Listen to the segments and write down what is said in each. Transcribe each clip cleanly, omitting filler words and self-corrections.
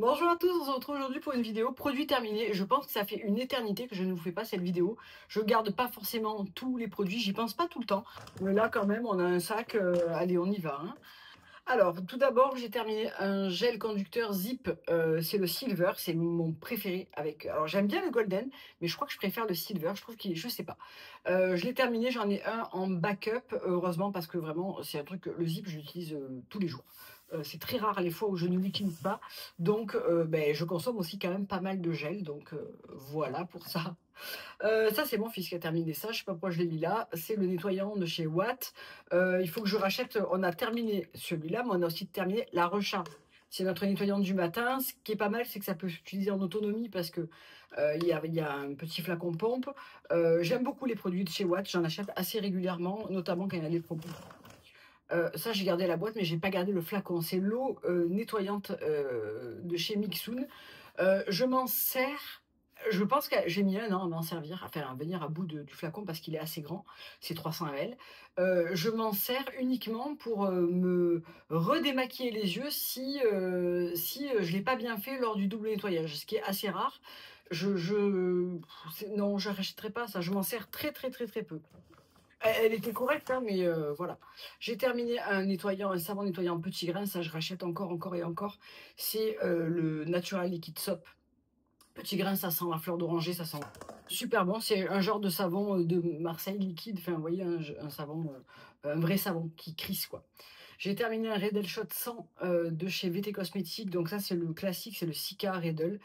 Bonjour à tous, on se retrouve aujourd'hui pour une vidéo produit terminé. Je pense que ça fait une éternité que je ne vous fais pas cette vidéo. Je garde pas forcément tous les produits, j'y pense pas tout le temps. Mais là quand même, on a un sac, allez on y va, hein. Alors, tout d'abord, j'ai terminé un gel conducteur Zip, c'est le Silver, c'est mon préféré avec alors j'aime bien le Golden, mais je crois que je préfère le Silver, je trouve qu'il je sais pas. Je l'ai terminé, j'en ai un en backup, heureusement parce que vraiment c'est un truc, le Zip je l'utilise, tous les jours. C'est très rare les fois où je ne l'utilise pas, donc je consomme aussi quand même pas mal de gel, donc voilà pour ça. Ça, c'est mon fils qui a terminé ça, je sais pas pourquoi je l'ai mis là. C'est le nettoyant de chez Watt. Il faut que je rachète, on a terminé celui-là, mais on a aussi terminé la Recharge. C'est notre nettoyant du matin. Ce qui est pas mal, c'est que ça peut s'utiliser en autonomie parce que il y a un petit flacon pompe. J'aime beaucoup les produits de chez Watt, j'en achète assez régulièrement, notamment quand il y a des promos. Ça, j'ai gardé la boîte, mais j'ai pas gardé le flacon. C'est l'eau nettoyante de chez Mixoon. Je m'en sers. Je pense que j'ai mis 1 an à m'en servir, enfin à venir à bout du flacon parce qu'il est assez grand, c'est 300 ml. Je m'en sers uniquement pour me redémaquiller les yeux si je l'ai pas bien fait lors du double nettoyage, ce qui est assez rare. Non, je rachèterai pas ça. Je m'en sers très très très très peu. Elle était correcte, hein, mais voilà. J'ai terminé un savon nettoyant petit grain, ça je rachète encore, encore et encore. C'est le Natural Liquid Soap. Petit grain, ça sent la fleur d'oranger, ça sent super bon. C'est un genre de savon de Marseille liquide, enfin, vous voyez, un savon, un vrai savon qui crisse, quoi. J'ai terminé un Riddle Shot 100 de chez VT Cosmétiques. Donc ça, c'est le classique, c'est le Sika Riddle.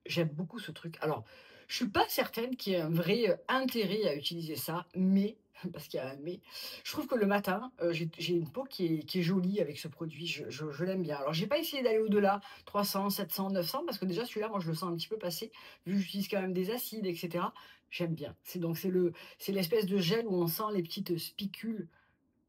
J'aime beaucoup ce truc. Alors, je suis pas certaine qu'il y ait un vrai intérêt à utiliser ça, mais, parce qu'il y a un mais, je trouve que le matin, j'ai une peau qui est jolie avec ce produit. Je l'aime bien. Alors, j'ai pas essayé d'aller au-delà, 300, 700, 900, parce que déjà, celui-là, moi, je le sens un petit peu passé, vu que j'utilise quand même des acides, etc. J'aime bien. C'est l'espèce de gel où on sent les petites spicules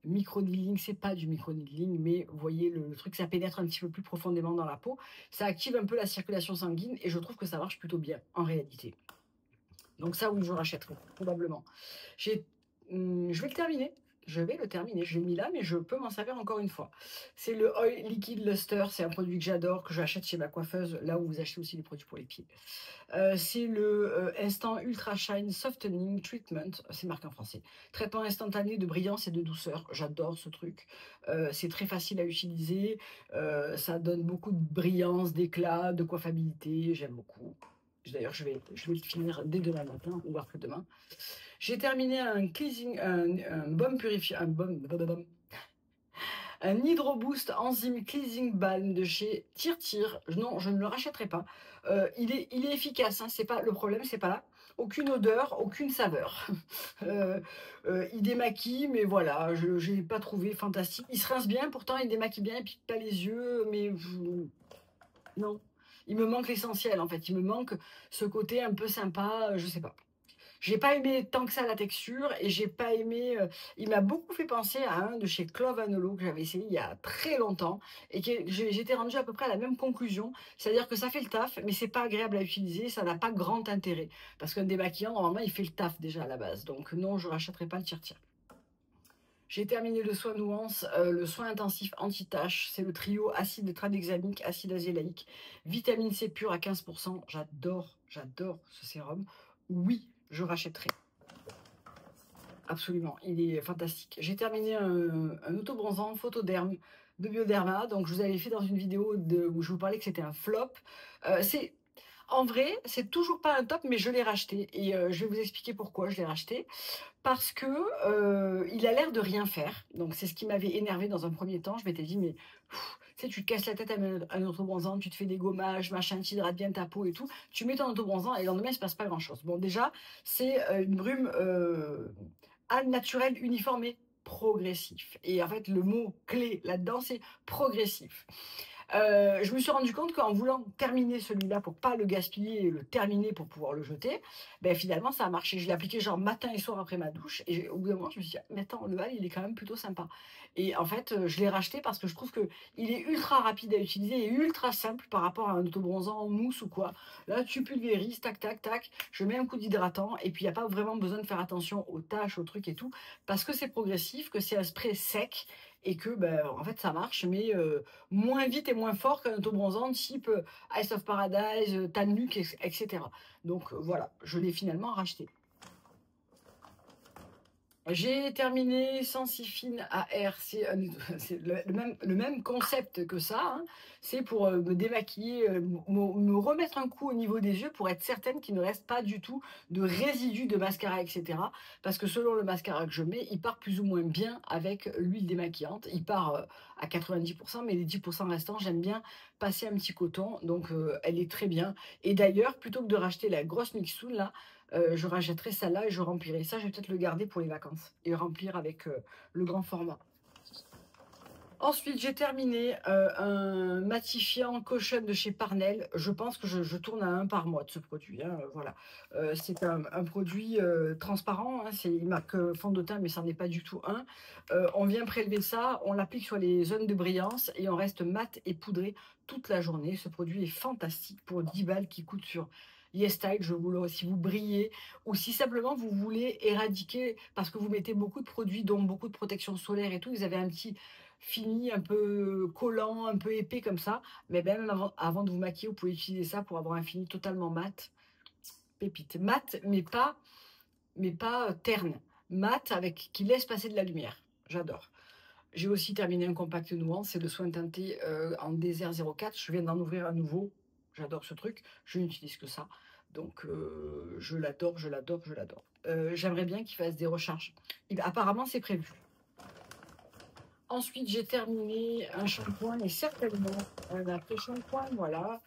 micro-needling, c'est pas du micro-needling, mais vous voyez le truc, ça pénètre un petit peu plus profondément dans la peau. Ça active un peu la circulation sanguine et je trouve que ça marche plutôt bien en réalité. Donc ça, oui, je rachèterai, probablement. J'ai, je vais le terminer. Je vais le terminer. Je l'ai mis là, mais je peux m'en servir encore une fois. C'est le Oil Liquid Luster. C'est un produit que j'adore, que j'achète chez ma coiffeuse, là où vous achetez aussi les produits pour les pieds. C'est le Instant Ultra Shine Softening Treatment, c'est marqué en français. Traitement instantané de brillance et de douceur. J'adore ce truc. C'est très facile à utiliser. Ça donne beaucoup de brillance, d'éclat, de coiffabilité. J'aime beaucoup. D'ailleurs, je vais le finir dès demain matin ou après-demain. J'ai terminé un cleansing, un baume purifiant, un Hydro Boost Enzyme Cleansing Balm de chez Tir. Non, je ne le rachèterai pas. Il est efficace, hein, c'est pas le problème, c'est pas là. Aucune odeur, aucune saveur. Il démaquille, mais voilà, je n'ai pas trouvé fantastique. Il se rince bien, pourtant il démaquille bien, il pique pas les yeux, mais non. Il me manque l'essentiel en fait. Il me manque ce côté un peu sympa, je sais pas. J'ai pas aimé tant que ça la texture et j'ai pas aimé. Il m'a beaucoup fait penser à un de chez Clove Anolo que j'avais essayé il y a très longtemps et que j'étais rendue à peu près à la même conclusion, c'est-à-dire que ça fait le taf, mais c'est pas agréable à utiliser, ça n'a pas grand intérêt parce qu'un démaquillant normalement il fait le taf déjà à la base, donc non, je rachèterai pas le tire-tire. J'ai terminé le soin nuance, le soin intensif anti-tache. C'est le trio acide tranexamique, acide azélaïque, vitamine C pure à 15%. J'adore, j'adore ce sérum. Oui, je rachèterai. Absolument, il est fantastique. J'ai terminé un autobronzant Photoderm de Bioderma. Donc, je vous avais fait dans une vidéo où je vous parlais que c'était un flop. C'est en vrai, c'est toujours pas un top, mais je l'ai racheté. Et je vais vous expliquer pourquoi je l'ai racheté. Parce que il a l'air de rien faire. Donc, c'est ce qui m'avait énervé dans un premier temps. Je m'étais dit, mais tu sais, tu te casses la tête à un autobronzant, tu te fais des gommages, machin, tu hydrates bien ta peau et tout. Tu mets ton autobronzant et le lendemain, il se passe pas grand-chose. Bon, déjà, c'est une brume al naturel uniformé progressif. Et en fait, le mot clé là-dedans, c'est progressif. Je me suis rendu compte qu'en voulant terminer celui-là pour pas le gaspiller et le terminer pour pouvoir le jeter, ben finalement ça a marché. Je l'ai appliqué genre matin et soir après ma douche et au bout d'un moment je me suis dit, mais attends, le hal il est quand même plutôt sympa. Et en fait je l'ai racheté parce que je trouve que il est ultra rapide à utiliser et ultra simple par rapport à un autobronzant en mousse ou quoi. Là tu pulvérises, tac tac tac, je mets un coup d'hydratant et puis il n'y a pas vraiment besoin de faire attention aux taches, aux trucs et tout, parce que c'est progressif, que c'est un spray sec et que, ben, en fait, ça marche, mais moins vite et moins fort qu'un autobronzant type Ice of Paradise, Tan Luc, etc. Donc voilà, je l'ai finalement racheté. J'ai terminé Sensifine AR, c'est c'est le même concept que ça, hein. C'est pour me démaquiller, me remettre un coup au niveau des yeux pour être certaine qu'il ne reste pas du tout de résidus de mascara, etc. Parce que selon le mascara que je mets, il part plus ou moins bien avec l'huile démaquillante. Il part à 90%, mais les 10% restants, j'aime bien passer un petit coton, donc elle est très bien. Et d'ailleurs, plutôt que de racheter la grosse Nixoon, là, je rachèterai celle-là et je remplirai. Ça, je vais peut-être le garder pour les vacances et remplir avec le grand format. Ensuite, j'ai terminé un matifiant caution de chez Parnell. Je pense que je tourne à un par mois de ce produit, hein, voilà. C'est un produit transparent, hein, il marque fond de teint, mais ça n'en est pas du tout un. On vient prélever ça, on l'applique sur les zones de brillance et on reste mat et poudré toute la journée. Ce produit est fantastique pour 10 balles qui coûte sur YesStyle. Si vous brillez ou si simplement vous voulez éradiquer, parce que vous mettez beaucoup de produits, dont beaucoup de protection solaire et tout, vous avez un petit fini un peu collant, un peu épais comme ça. Mais même avant de vous maquiller, vous pouvez utiliser ça pour avoir un fini totalement mat. Pépite. Mat, mais pas terne. Mat avec qui laisse passer de la lumière. J'adore. J'ai aussi terminé un compact nuance, c'est de soin teinté en désert 04. Je viens d'en ouvrir un nouveau. J'adore ce truc. Je n'utilise que ça. Donc je l'adore, je l'adore, je l'adore. J'aimerais bien qu'il fasse des recharges. Apparemment, c'est prévu. Ensuite, j'ai terminé un shampoing, et certainement un après-shampoing, voilà.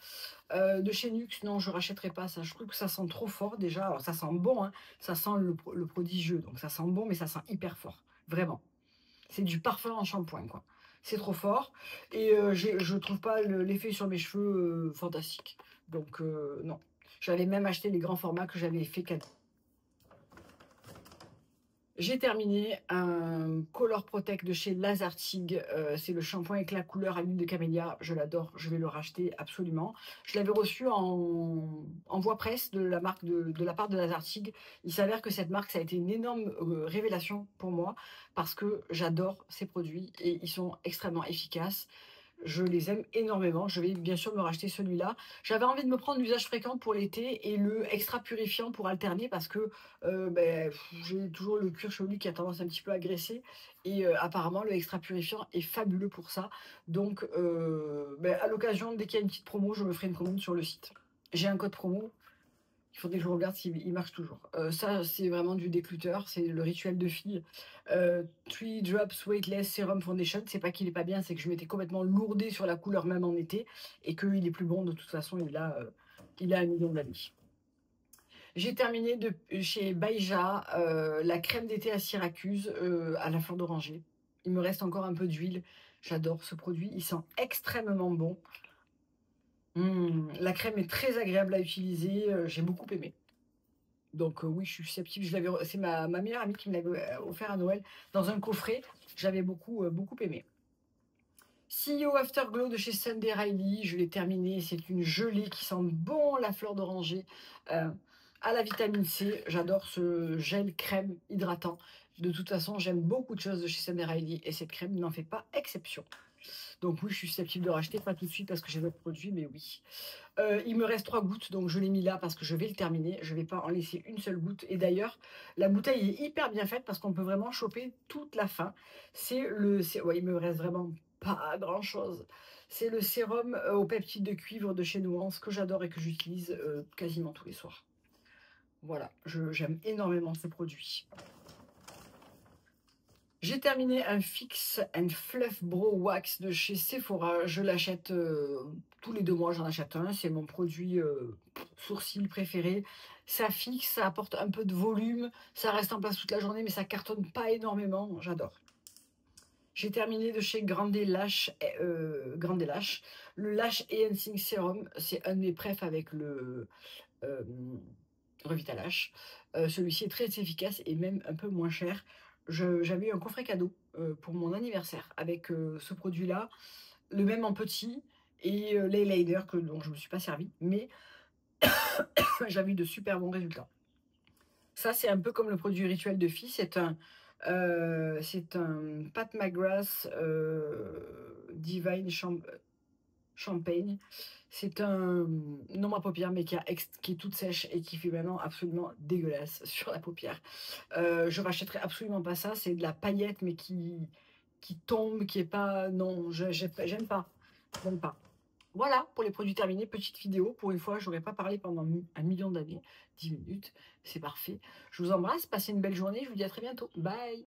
De chez Nuxe, non, je ne rachèterai pas ça. Je trouve que ça sent trop fort déjà. Alors, ça sent bon, hein. Ça sent le prodigieux. Donc, ça sent bon, mais ça sent hyper fort. Vraiment. C'est du parfum en shampoing, quoi. C'est trop fort. Et je trouve pas l'effet sur mes cheveux fantastique. Donc, non. J'avais même acheté les grands formats que j'avais fait cadeau. J'ai terminé un Color Protect de chez Lazartigue. C'est le shampoing avec la couleur à l'huile de camélia. Je l'adore, je vais le racheter absolument. Je l'avais reçu en voie presse de la marque de la part de Lazartigue. Il s'avère que cette marque, ça a été une énorme révélation pour moi parce que j'adore ces produits et ils sont extrêmement efficaces. Je les aime énormément. Je vais bien sûr me racheter celui-là. J'avais envie de me prendre l'usage fréquent pour l'été et le extra purifiant pour alterner parce que j'ai toujours le cuir chevelu qui a tendance un petit peu à graisser. Et apparemment, le extra purifiant est fabuleux pour ça. Donc, à l'occasion, dès qu'il y a une petite promo, je me ferai une commande sur le site. J'ai un code promo. Il faudrait que je regarde s'il marche toujours. Ça, c'est vraiment du décluteur. C'est le rituel de fille. 3 Drops Weightless Serum Foundation. C'est pas qu'il est pas bien, c'est que je m'étais complètement lourdée sur la couleur même en été. Et qu'il est plus bon de toute façon. Il a 1 million d'années. J'ai terminé chez Baïja la crème d'été à Syracuse à la fleur d'oranger. Il me reste encore un peu d'huile. J'adore ce produit. Il sent extrêmement bon. La crème est très agréable à utiliser, j'ai beaucoup aimé. Donc oui, je suis susceptible, c'est ma meilleure amie qui me l'avait offert à Noël dans un coffret. J'avais beaucoup aimé. CEO Afterglow de chez Sunday Riley, je l'ai terminé. C'est une gelée qui sent bon la fleur d'oranger à la vitamine C. J'adore ce gel crème hydratant. De toute façon, j'aime beaucoup de choses de chez Sunday Riley et cette crème n'en fait pas exception. Donc oui, je suis susceptible de racheter, pas tout de suite parce que j'ai d'autres produits, mais oui. Il me reste 3 gouttes, donc je l'ai mis là parce que je vais le terminer. Je ne vais pas en laisser une seule goutte. Et d'ailleurs, la bouteille est hyper bien faite parce qu'on peut vraiment choper toute la fin. Ouais, il me reste vraiment pas grand-chose. C'est le sérum au peptides de cuivre de chez Nuance que j'adore et que j'utilise quasiment tous les soirs. Voilà, j'aime énormément ce produit. J'ai terminé un Fix and Fluff Brow Wax de chez Sephora. Je l'achète tous les 2 mois, j'en achète un. C'est mon produit sourcil préféré. Ça fixe, ça apporte un peu de volume. Ça reste en place toute la journée, mais ça cartonne pas énormément. J'adore. J'ai terminé de chez Grande Lash. Le Lash Enhancing Serum. C'est un de mes préfs avec le Revitalash. Celui-ci est très efficace et même un peu moins cher. J'avais eu un coffret cadeau pour mon anniversaire avec ce produit-là, le même en petit et l'eyeliner dont je ne me suis pas servi, mais j'avais eu de super bons résultats. Ça, c'est un peu comme le produit rituel de fille, c'est un C'est un Pat McGrath Divine Champagne. C'est une ombre à paupières, mais qui est toute sèche et qui fait maintenant absolument dégueulasse sur la paupière. Je rachèterai absolument pas ça. C'est de la paillette, mais qui tombe, qui est pas... Non, j'aime pas. J'aime pas. Voilà, pour les produits terminés, petite vidéo. Pour une fois, je n'aurais pas parlé pendant un million d'années. 10 minutes, c'est parfait. Je vous embrasse, passez une belle journée. Je vous dis à très bientôt. Bye!